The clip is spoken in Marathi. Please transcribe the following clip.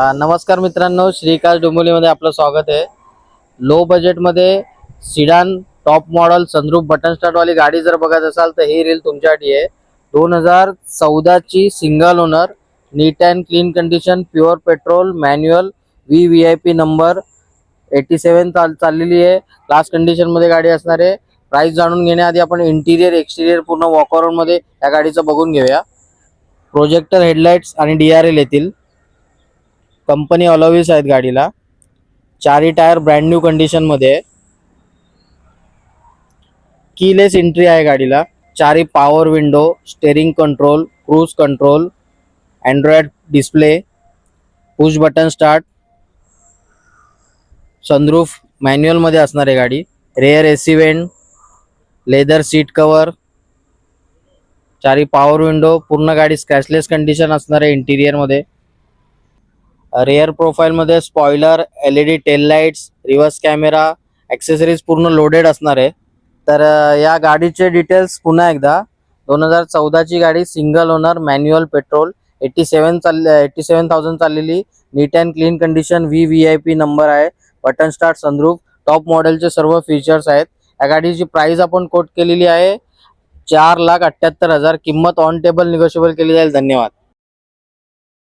नमस्कार मित्रांनो, श्रीकांत डोंबिवलीमध्ये आपलं स्वागत आहे। लो बजेटमध्ये sedan top model sunroof button start वाली गाडी जर बघत असाल तर ही रील तुमच्यासाठी आहे। 2014 ची single owner, neat and clean condition, pure petrol, manual, VIP number, 87 चाललेली आहे। क्लास कंडिशन मध्ये गाडी असणार आहे। प्राइस जाणून घेण्याआधी आपण इंटिरियर एक्सटिरियर पूर्ण वॉक अराउंड मध्ये या गाडीचं बघून घेऊया। प्रोजेक्टर हेडलाइट्स आणि DRL येतील। कंपनी अलॉयव्हील्स आहेत गाडीला। चारी टायर ब्रँड न्यू कंडिशन मध्ये। कीलेस एंट्री आहे गाडीला। चारी power window, steering control, cruise control, Android display, push button start, sunroof manual मध्ये असणार आहे गाडी। Rear AC vent, leather seat cover, चारी पॉवर विंडो, पूर्ण गाडी स्क्रॅचलेस कंडिशन असणार आहे इंटिरियर मध्ये। रेअर प्रोफाइल मध्ये spoiler, LED tail lights, reverse camera, accessories पूर्ण लोडेड असणार आहे। तर या गाडीचे डिटेल्स पुन्हा एकदा। 2014 ची गाडी, सिंगल ओनर, मॅन्युअल, पेट्रोल, 87,000 चाललेली, neat and clean condition, VIP number आहे, बटन स्टार्ट, सनरूफ, टॉप मॉडेलचे सर्व फीचर्स आहेत। या गाडीची प्राइस आपण कोट केलेली आहे 4,78,000। किंमत ऑन टेबल निगोशिएबल केली जाईल। धन्यवाद।